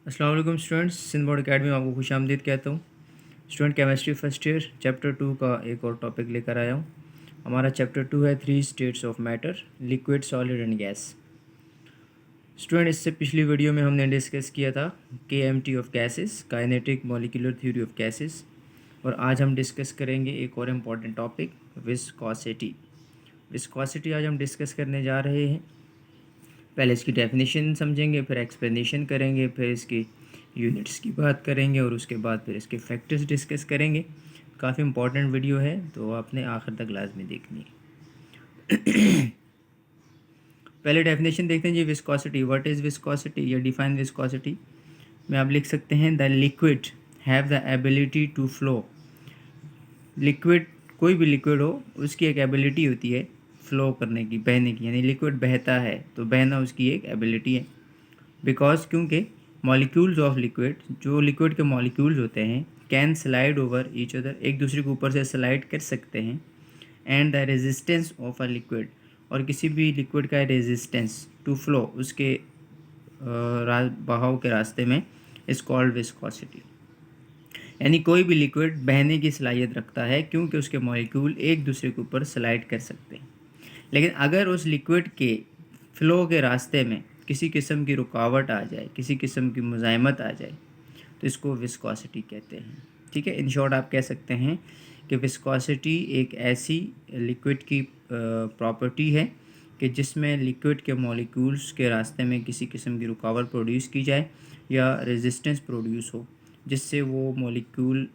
अस्सलाम वालेकुम students, Sindh board academy में आपको खुश आमदीद कहता हूँ। Student chemistry first year chapter 2 का एक और टॉपिक लेकर आया हूँ। हमारा चैप्टर 2 है 3 states of matter, liquid, solid and gas. Student, इससे पिछली वीडियो में हमने डिस्कस किया था KMT of gases, kinetic molecular theory of gases. और आज हम डिस्कस करेंगे एक और इम्पॉर्टेंट टॉपिक, विस्कोसिटी। विस्कोसिटी आज हम डिस्कस करने जा रहे हैं। पहले इसकी डेफिनेशन समझेंगे, फिर एक्सप्लेनेशन करेंगे, फिर इसकी यूनिट्स की बात करेंगे और उसके बाद फिर इसके फैक्टर्स डिस्कस करेंगे। काफ़ी इंपॉर्टेंट वीडियो है, तो आपने आखिर तक लाजमी देखनी है। पहले डेफिनेशन देखते हैं जी, विस्कोसिटी। व्हाट इज़ विस्कोसिटी या डिफाइन विस्कोसिटी में आप लिख सकते हैं the liquid have the ability to flow. Liquid, कोई भी लिक्विड हो, उसकी एक एबिलिटी होती है फ्लो करने की, बहने की। यानी लिक्विड बहता है तो बहना उसकी एक एबिलिटी है। बिकॉज क्योंकि मॉलिक्यूल्स ऑफ लिक्विड, जो लिक्विड के मॉलिक्यूल्स होते हैं, can slide over each other, एक दूसरे के ऊपर से स्लाइड कर सकते हैं। And the resistance of a liquid, और किसी भी लिक्विड का रेजिस्टेंस टू फ्लो, उसके बहाव के रास्ते में, इज कॉल्ड विस्कोसिटी। यानी कोई भी लिक्विड बहने की सलाहियत रखता है क्योंकि उसके मॉलिक्यूल एक दूसरे के ऊपर स्लाइड कर सकते हैं। लेकिन अगर उस लिक्विड के फ्लो के रास्ते में किसी किस्म की रुकावट आ जाए, किसी किस्म की मुज़ाहमत आ जाए, तो इसको विस्कोसिटी कहते हैं। ठीक है, इन शॉर्ट आप कह सकते हैं कि विस्कोसिटी एक ऐसी लिक्विड की प्रॉपर्टी है कि जिसमें लिक्विड के मॉलिक्यूल्स के रास्ते में किसी किस्म की रुकावट प्रोड्यूस की जाए या रेजिस्टेंस प्रोड्यूस हो, जिससे वो मॉलिक्यूल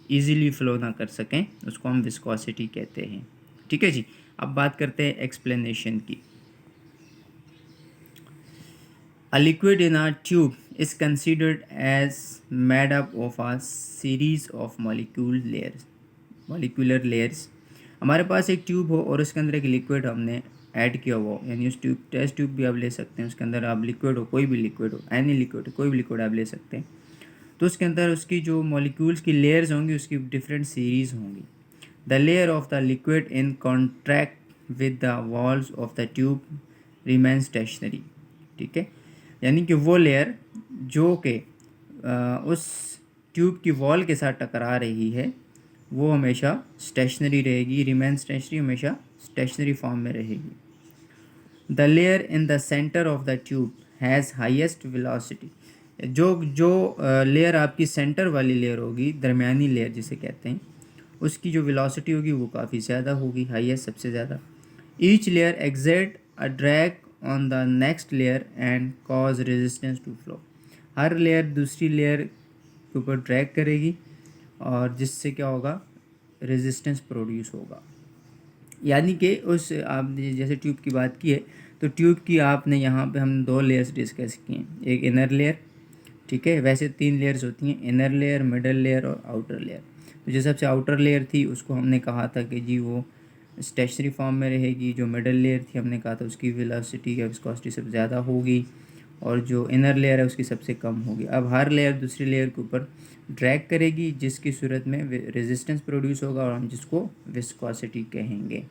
ईज़िली फ़्लो ना कर सकें, उसको हम विस्कोसिटी कहते हैं। ठीक है जी। अब बात करते हैं एक्सप्लेनेशन की। A liquid in a tube is considered as made up of a series of molecular layers। हमारे पास एक ट्यूब हो और उसके अंदर एक लिक्विड हमने ऐड किया हुआ हो, यानी उस ट्यूब, टेस्ट ट्यूब भी आप ले सकते हैं, उसके अंदर आप लिक्विड हो, कोई भी लिक्विड हो, एनी लिक्विड, कोई भी लिक्विड आप ले सकते हैं। तो उसके अंदर उसकी जो मॉलिक्यूल्स की लेयर्स होंगी, उसकी डिफरेंट सीरीज होंगी। The layer of the liquid in contract with the walls of the tube remain stationery. ठीक है, यानी कि वो लेयर जो कि उस ट्यूब की वॉल के साथ टकरा रही है, वो हमेशा स्टेशनरी रहेगी, रिमेन स्टेशनरी, हमेशा स्टेशनरी फॉर्म में रहेगी। The layer in the centre of the tube has highest velocity. जो लेयर आपकी सेंटर वाली लेयर होगी, दरमियानी लेयर जिसे कहते हैं, उसकी जो वेलोसिटी होगी वो काफ़ी ज़्यादा होगी, हाईएस्ट, सबसे ज़्यादा। Each layer exert a drag on the next layer and cause resistance to flow. हर लेयर दूसरी लेयर के ऊपर ड्रैग करेगी और जिससे क्या होगा, रेजिस्टेंस प्रोड्यूस होगा। यानी कि उस, आपने जैसे ट्यूब की बात की है, तो ट्यूब की आपने यहाँ पे हम दो लेयर्स डिस्कस किए हैं, एक इनर लेयर, ठीक है, वैसे 3 लेयर्स होती हैं, इनर लेयर, मिडल लेयर और आउटर लेयर। तो जो सबसे आउटर लेयर थी उसको हमने कहा था कि जी वो स्टेशनरी फॉर्म में रहेगी। जो मिडल लेयर थी हमने कहा था उसकी वेलोसिटी या विस्कोसिटी सबसे ज़्यादा होगी, और जो इनर लेयर है उसकी सबसे कम होगी। अब हर लेयर दूसरी लेयर के ऊपर ड्रैग करेगी, जिसकी सूरत में रेजिस्टेंस प्रोड्यूस होगा और हम जिसको विस्कोसिटी कहेंगे।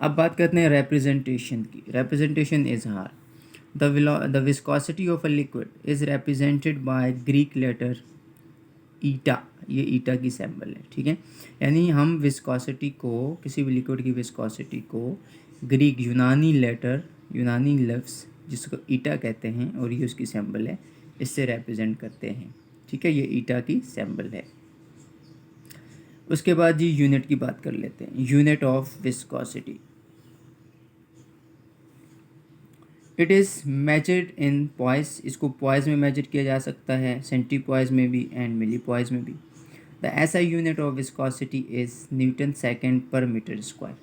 अब बात करते हैं रिप्रेजेंटेशन की। रिप्रेजेंटेशन इजहार। The viscosity of a liquid is represented by Greek letter eta. ये ईटा की सिंबल है, ठीक है। यानी हम विस्कोसिटी को, किसी भी लिक्विड की विस्कोसिटी को ग्रीक, यूनानी लेटर, यूनानी लफ्ज़ जिसको ईटा कहते हैं और ये उसकी सिंबल है, इससे रिप्रेजेंट करते हैं। ठीक है, ये ईटा की सिंबल है। उसके बाद जी यूनिट की बात कर लेते हैं। Unit of viscosity, it is measured in poised. इसको पॉइस में मेजर किया जा सकता है, सेंटी पॉइस में भी एंड मिली पॉइस में भी। The SI unit of viscosity is Newton second per metre square.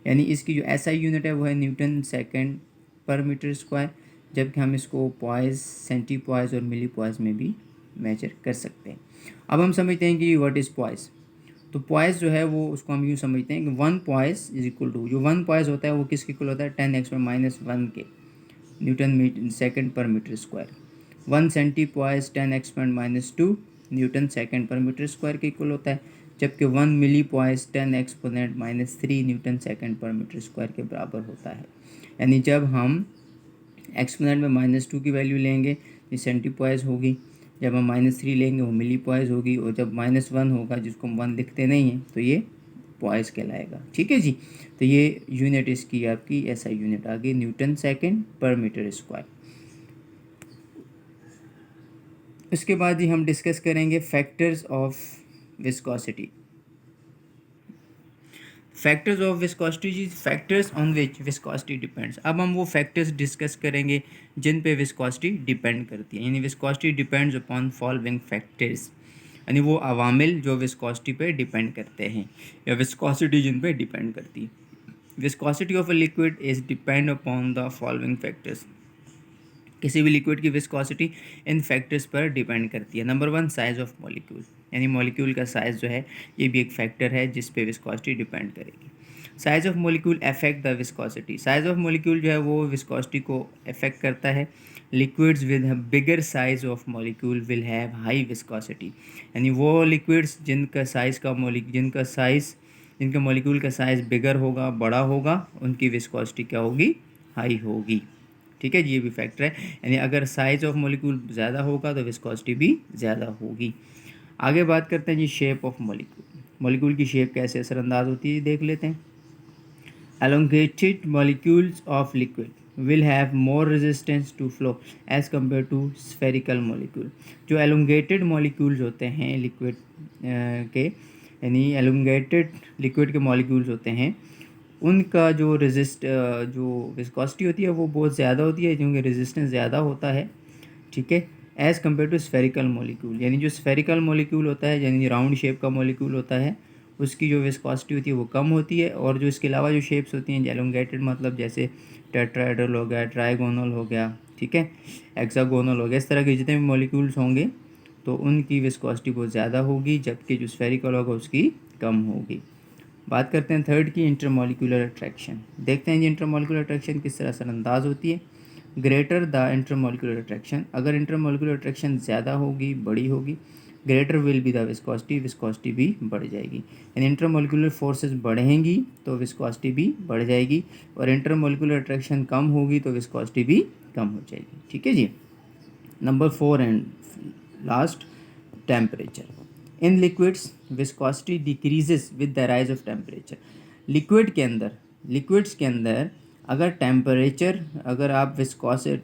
यानी इसकी जो एसआई यूनिट है वो है Newton second per metre square, जबकि हम इसको पॉइस, सेंटी पॉइस और मिली पॉइस में भी मेजर कर सकते हैं। अब हम समझते हैं कि व्हाट इज़ पॉइस। तो पॉइस जो है वो, उसको हम यूँ समझते हैं कि 1 पॉइस इज इक्वल टू, जो 1 पॉइस होता है वो किसके इक्वल होता है, 10⁻⁻1 के newton second per metre square. 1 centipoise 10⁻⁻2 newton second per metre square के इक्वल होता है, जबकि 1 millipoise 10⁻⁻³ newton second per metre square के बराबर होता है। यानी जब हम एक्सपोनेंट में -2 की वैल्यू लेंगे ये सेंटीपोइस होगी, जब हम -3 लेंगे वो मिलीपोइस होगी, और जब -1 होगा जिसको हम 1 लिखते नहीं हैं तो ये पॉइस कहलाएगा। ठीक है जी। तो ये यूनिट इसकी आपकी ऐसा यूनिट आ गई Newton second per metre square. उसके बाद ही हम डिस्कस करेंगे factors of viscosity. Factors of viscosity, factors on which viscosity depends. अब हम वो फैक्टर्स डिस्कस करेंगे जिन पे विस्कोसिटी डिपेंड करती है, यानी viscosity depends upon following factors, यानी वो अवामिल जो विस्कोसिटी पे डिपेंड करते हैं या विस्कोसिटी जिन पे डिपेंड करती है। Viscosity of a liquid is depend upon the following factors. किसी भी लिक्विड की विस्कोसिटी इन फैक्टर्स पर डिपेंड करती है। नंबर 1 साइज़ ऑफ मॉलिक्यूल, यानी मॉलिक्यूल का साइज़ जो है ये भी एक फैक्टर है जिस पे विस्कोसिटी डिपेंड करेगी। Size of molecule affect the viscosity. Size of molecule जो है वो विस्कोसिटी को अफेक्ट करता है। Liquids with bigger size of molecule will have high viscosity, यानी वो लिक्विड्स जिनका मॉलिक्यूल का साइज़ बिगर होगा, बड़ा होगा, उनकी विस्कोसिटी क्या होगी, हाई होगी। ठीक है जी, ये भी फैक्टर है, यानी अगर साइज ऑफ मॉलिक्यूल ज़्यादा होगा तो विस्कोसिटी भी ज़्यादा होगी। आगे बात करते हैं जी शेप ऑफ मॉलिक्यूल। मॉलिक्यूल की शेप कैसे असरअंदाज होती है देख लेते हैं। Elongated molecules of liquid will have more resistance to flow as compared to spherical molecule। जो एलोंगेटेड मॉलिक्यूल्स होते हैं लिक्विड के, यानी एलोंगेटेड लिक्विड के मॉलिक्यूल्स होते हैं, उनका जो विस्कोसिटी होती है वो बहुत ज़्यादा होती है क्योंकि रेजिस्टेंस ज़्यादा होता है। ठीक है, as compare to spherical molecule, यानी जो स्फेरिकल मॉलिक्यूल होता है, यानी राउंड शेप का मॉलिक्यूल होता है, उसकी जो विस्कोसिटी होती है वो कम होती है। और जो इसके अलावा जो शेप्स होती हैं एलोंगेटेड, मतलब जैसे टेट्राहेड्रल हो गया, ट्राइगोनल हो गया, ठीक है, हेक्सागोनल हो गया, इस तरह के जितने भी मॉलिक्यूल्स होंगे तो उनकी विस्कोसिटी बहुत ज़्यादा होगी, जबकि जो स्फेरिकल होगा उसकी कम होगी। बात करते हैं थर्ड की इंटरमॉलिक्यूलर अट्रैक्शन। देखते हैं जी इंटरमॉलिक्यूलर अट्रैक्शन किस तरह असरअंदाज होती है। ग्रेटर द इंटरमॉलिक्यूलर अट्रैक्शन, अगर इंटरमॉलिक्यूलर अट्रैक्शन ज़्यादा होगी, बड़ी होगी, greater will be the viscosity भी बढ़ जाएगी। यानी इंटरमॉलिक्यूलर फोर्सेस बढ़ेंगी तो विस्कोसिटी भी बढ़ जाएगी, और इंटरमॉलिक्यूलर अट्रैक्शन कम होगी तो विस्कोसिटी भी कम हो जाएगी। ठीक है जी। Number 4 and last, temperature. In liquids viscosity decreases with the rise of temperature. Liquids के अंदर अगर आप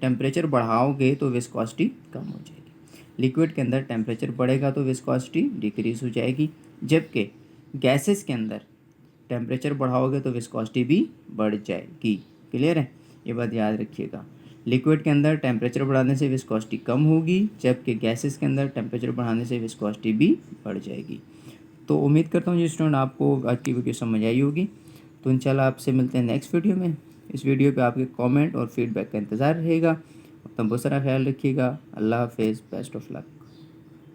टेम्परेचर बढ़ाओगे तो विस्कोसिटी कम हो जाएगी। लिक्विड के अंदर टेम्परेचर बढ़ेगा तो विस्कोसिटी डिक्रीज हो जाएगी, जबकि गैसेस के अंदर टेम्परेचर बढ़ाओगे तो विस्कोसिटी भी बढ़ जाएगी। क्लियर है, ये बात याद रखिएगा। लिक्विड के अंदर टेम्परेचर बढ़ाने से विस्कोसिटी कम होगी, जबकि गैसेस के अंदर टेम्परेचर बढ़ाने से विस्कोसिटी भी बढ़ जाएगी। तो उम्मीद करता हूँ जी स्टूडेंट आपको आज की वीडियो समझ आई होगी। तो इंशाल्लाह आपसे मिलते हैं नेक्स्ट वीडियो में। इस वीडियो पे आपके कमेंट और फीडबैक का इंतज़ार रहेगा। अपना बहुत सारा ख्याल रखिएगा। अल्लाह हाफिज़, बेस्ट ऑफ लक।